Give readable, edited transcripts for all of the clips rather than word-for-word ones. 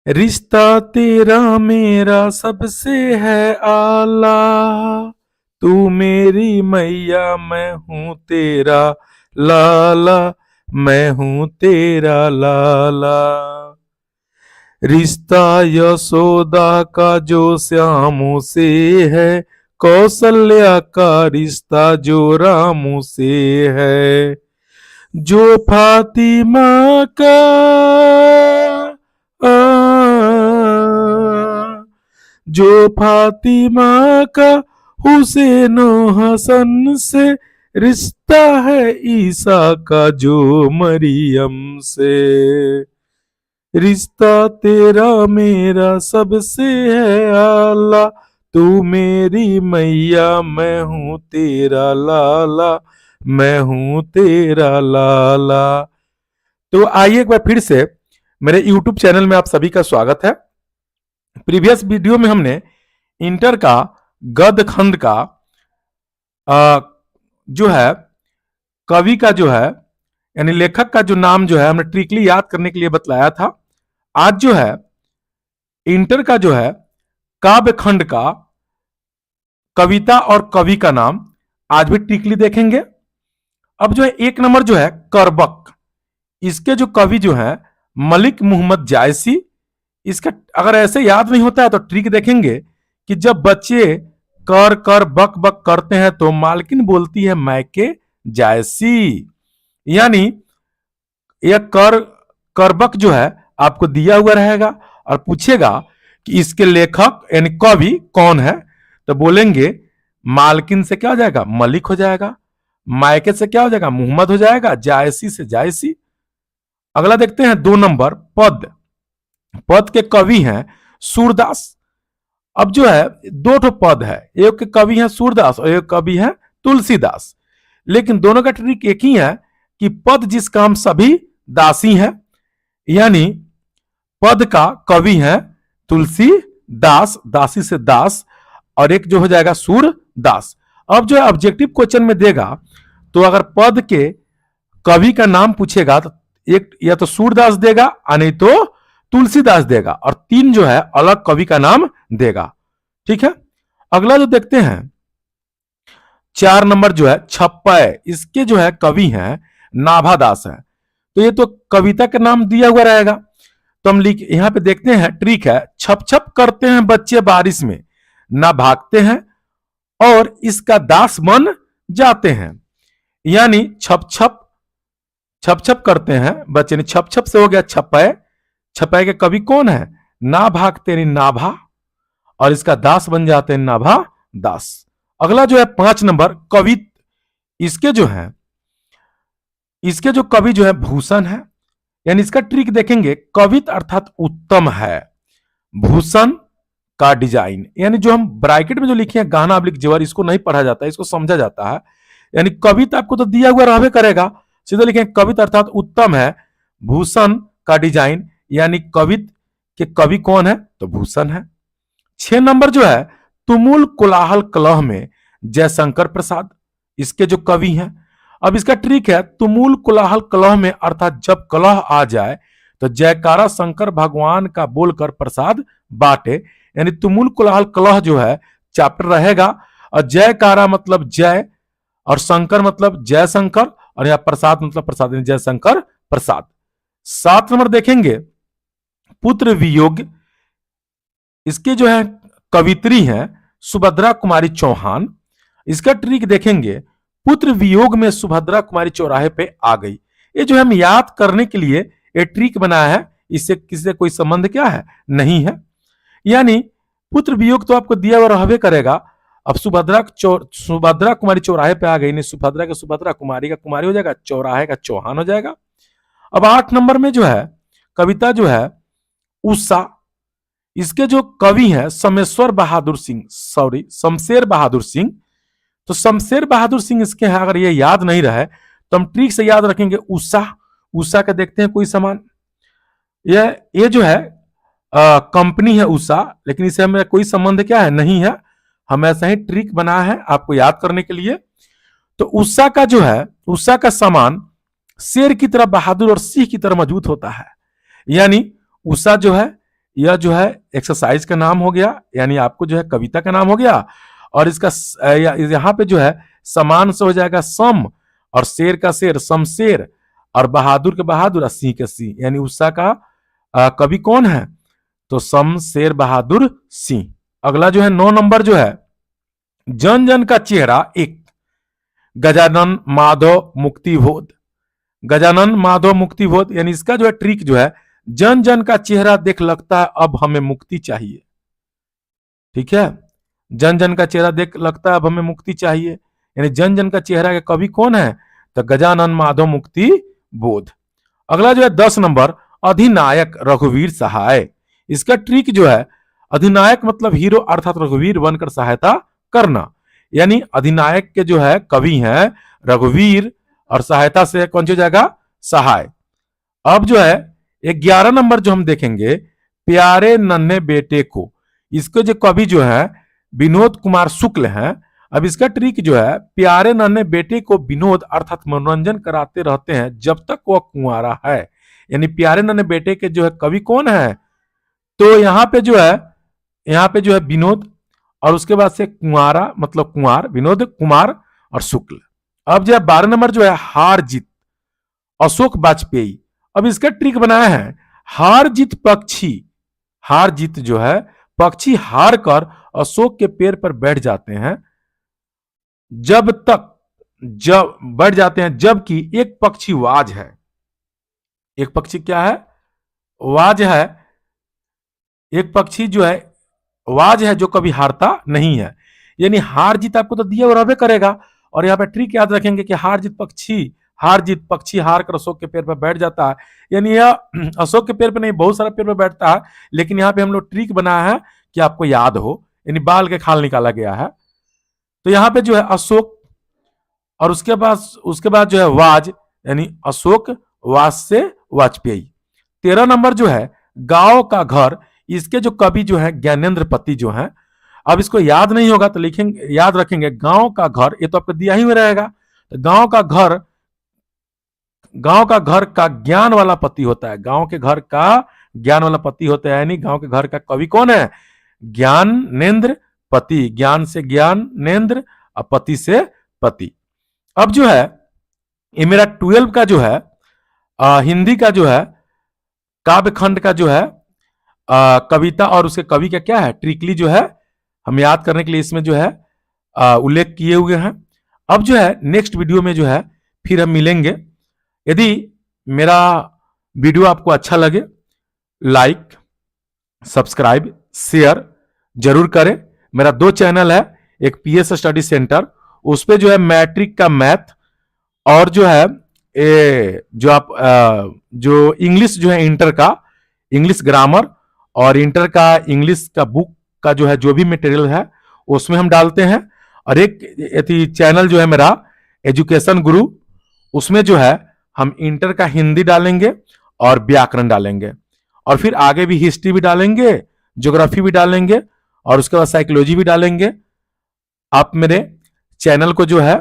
रिश्ता तेरा मेरा सबसे है आला, तू मेरी मैया मैं हूं तेरा लाला, मैं हूं तेरा लाला। रिश्ता यशोदा का जो श्यामों से है, कौशल्या का रिश्ता जो रामों से है। जो फातिमा का आ, जो फातिमा का हुसैन हसन से रिश्ता है, ईसा का जो मरियम से। रिश्ता तेरा मेरा सबसे है आला, तू मेरी मैया मैं हूं तेरा लाला, मैं हूं तेरा लाला। तो आइए एक बार फिर से मेरे YouTube चैनल में आप सभी का स्वागत है। प्रीवियस वीडियो में हमने इंटर का गद्य खंड का जो है कवि का जो है यानी लेखक का जो नाम जो है हमने ट्रिकली याद करने के लिए बतलाया था। आज जो है इंटर का जो है काव्य खंड का कविता और कवि का नाम आज भी ट्रिकली देखेंगे। अब जो है एक नंबर जो है करबक, इसके जो कवि जो है मलिक मोहम्मद जायसी। इसका अगर ऐसे याद नहीं होता है तो ट्रिक देखेंगे कि जब बच्चे कर कर बक बक करते हैं तो मालकिन बोलती है मैके जायसी। यानी यह करबक जो है आपको दिया हुआ रहेगा और पूछेगा कि इसके लेखक यानी कवि कौन है, तो बोलेंगे मालकिन से क्या हो जाएगा, मलिक हो जाएगा। मायके से क्या हो जाएगा, मोहम्मद हो जाएगा। जायसी से जायसी। अगला देखते हैं 2 नंबर पद। पद के कवि हैं सूरदास। अब जो है 2 पद है, एक के कवि हैं सूरदास और एक कवि है तुलसीदास। लेकिन दोनों का ट्रिक एक ही है कि पद जिस काम सभी दासी हैं, यानी पद का कवि है तुलसी दास, दासी से दास, और एक जो हो जाएगा सूरदास। अब जो है ऑब्जेक्टिव क्वेश्चन में देगा तो अगर पद के कवि का नाम पूछेगा तो एक या तो सूरदास देगा और नहीं तो तुलसीदास देगा, और 3 जो है अलग कवि का नाम देगा। ठीक है। अगला जो देखते हैं 4 नंबर जो है छप्पय। इसके जो है कवि हैं नाभादास है। तो ये तो कविता का नाम दिया हुआ रहेगा, तो हम लिख यहां पे देखते हैं ट्रिक है। छप छप करते हैं बच्चे बारिश में, ना भागते हैं और इसका दास बन जाते हैं। यानी छप छप करते हैं बच्चे ने, छप छप से हो गया छपय। छपय के कवि कौन है, ना भागते यानी नाभा, और इसका दास बन जाते हैं नाभा दास। अगला जो है 5 नंबर कवित। इसके जो है इसके जो कवि जो है भूषण है। यानी इसका ट्रिक देखेंगे, कवित अर्थात उत्तम है, भूषण का डिजाइन, यानी जो हम ब्रैकेट में जो लिखे हैं गाना अब्लिक जेवर, इसको नहीं पढ़ा जाता है, इसको समझा जाता है। यानी कवित आपको तो दिया हुआ रहबे करेगा, सीधे लिखें कवित अर्थात उत्तम है, भूषण का डिजाइन, यानी कवित के कवि कौन है, तो भूषण है। 6 नंबर जो है तुमुल कोलाहल कलह में जयशंकर प्रसाद। इसके जो कवि हैं, अब इसका ट्रिक है तुमुल कोलाहल कलह में अर्थात जब कलह आ जाए तो जयकारा शंकर भगवान का बोलकर प्रसाद बांटे। यानी तुमुल कोलाहल कलह जो है चैप्टर रहेगा, और जयकारा मतलब जय, और शंकर मतलब जय शंकर, और यहां प्रसाद मतलब प्रसाद जयशंकर प्रसाद। 7 नंबर देखेंगे पुत्र वियोग। इसके जो है कवित्री हैं सुभद्रा कुमारी चौहान। इसका ट्रिक देखेंगे, पुत्र वियोग में सुभद्रा कुमारी चौराहे पे आ गई। ये जो हम याद करने के लिए ये ट्रिक बनाया है, इससे किसी से कोई संबंध क्या है, नहीं है। यानी पुत्र वियोग तो आपको दिया हुआ रहबे करेगा। अब सुभद्रा कुमारी चौराहे पे आ गई, नहीं सुभद्रा का सुभद्रा, कुमारी का कुमारी हो जाएगा, चौराहे का चौहान हो जाएगा। अब 8 नंबर में जो है कविता जो है उषा। इसके जो कवि हैं शमशेर बहादुर सिंह। तो शमशेर बहादुर सिंह इसके हैं। अगर ये याद नहीं रहे तो हम ट्रिक से याद रखेंगे उषा। उषा का देखते हैं कोई समान, ये जो है कंपनी है उषा, लेकिन इसे हमें कोई संबंध क्या है, नहीं है। हम ऐसा ही ट्रिक बनाया है आपको याद करने के लिए। तो उषा का जो है, उषा का समान शेर की तरह बहादुर और सिंह की तरह मजबूत होता है। यानी उषा जो है यह जो है एक्सरसाइज का नाम हो गया, यानी आपको जो है कविता का नाम हो गया। और इसका यहाँ पे जो है समान से हो जाएगा सम, और शेर का शेर शमशेर, और बहादुर के बहादुर, सिंह के सिंह, यानी उषा का कवि कौन है? तो शमशेर बहादुर सिंह। अगला जो है 9 नंबर जो है, जन जन का चेहरा एक, गजानन माधव मुक्तिबोध। गजानन माधव मुक्तिबोध, यानी इसका जो है ट्रिक जो है, जन जन का चेहरा देख लगता है अब हमें मुक्ति चाहिए। ठीक है, जन जन का चेहरा देख लगता है अब हमें मुक्ति चाहिए, यानी जन जन का चेहरा के कवि कौन है? तो गजानन माधव मुक्तिबोध। अगला जो है 10 नंबर, अधिनायक रघुवीर सहाय। इसका ट्रिक जो है, अधिनायक मतलब हीरो अर्थात रघुवीर बनकर सहायता करना, यानी अधिनायक के जो है कवि हैं रघुवीर, और सहायता से कौन सी हो जाएगा? सहाय। अब जो है 11 नंबर जो हम देखेंगे, प्यारे नन्हे बेटे को। इसके जो कवि जो है विनोद कुमार शुक्ल हैं। अब इसका ट्रिक जो है, प्यारे नन्हे बेटे को विनोद अर्थात मनोरंजन कराते रहते हैं जब तक वह कुंवारा है, यानी प्यारे नन्हे बेटे के जो है कवि कौन है? तो यहाँ पे जो है विनोद, और उसके बाद से कुंवारा मतलब कुंवार, विनोद कुमार और शुक्ल। अब जो है 12 नंबर जो है हार जीत, अशोक वाजपेयी। अब इसका ट्रिक बनाया है, हार जीत पक्षी, हार जीत जो है पक्षी हार कर अशोक के पेड़ पर बैठ जाते हैं जब बैठ जाते हैं, जबकि एक पक्षी वाज है। एक पक्षी क्या है? वाज है। एक पक्षी जो है वाज है जो कभी हारता नहीं है, यानी हार जीत आपको तो दिया और रहबे करेगा। और यहाँ पे ट्रिक याद रखेंगे कि हार जीत पक्षी हार कर अशोक के पेड़ पर बैठ जाता है, यानी यह अशोक के पेड़ पर नहीं बहुत सारा पेड़ पर बैठता है, लेकिन यहाँ पे हम लोग ट्रिक बनाया है कि आपको याद हो, यानी बाल के खाल निकाला गया है। तो यहाँ पे जो है अशोक, और उसके बाद जो है वाज, यानी अशोक वाज से वाजपेयी। 13 नंबर जो है गांव का घर। इसके जो कवि जो है ज्ञानेंद्र पति जो है। अब इसको याद नहीं होगा तो लिखेंगे, याद रखेंगे गांव का घर, ये तो आपको दिया ही में रहेगा। तो गांव का घर का ज्ञान वाला पति होता है, गांव के घर का ज्ञान वाला पति होता है, यानी गांव के घर का कवि कौन है? ज्ञानेंद्र पति। ज्ञान से ज्ञानेंद्र और पति से पति। अब जो है ये मेरा 12 का जो है हिंदी का जो है काव्य खंड का जो है कविता और उसके कवि का क्या है ट्रिकली जो है हम याद करने के लिए इसमें जो है उल्लेख किए हुए हैं। अब जो है नेक्स्ट वीडियो में जो है फिर हम मिलेंगे। यदि मेरा वीडियो आपको अच्छा लगे, लाइक, सब्सक्राइब, शेयर जरूर करें। मेरा 2 चैनल है, एक पीएस स्टडी सेंटर, उस पे जो है मैट्रिक का मैथ और जो है जो इंग्लिश जो है इंटर का इंग्लिश ग्रामर और इंटर का इंग्लिश का बुक का जो है जो भी मटेरियल है उसमें हम डालते हैं। और एक चैनल जो है मेरा एजुकेशन गुरु, उसमें जो है हम इंटर का हिंदी डालेंगे और व्याकरण डालेंगे, और फिर आगे भी हिस्ट्री भी डालेंगे, ज्योग्राफी भी डालेंगे, और उसके बाद साइकोलॉजी भी डालेंगे। आप मेरे चैनल को जो है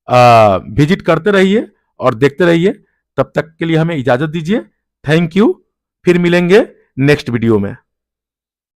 विजिट करते रहिए और देखते रहिए। तब तक के लिए हमें इजाजत दीजिए। Thank you. फिर मिलेंगे नेक्स्ट वीडियो में।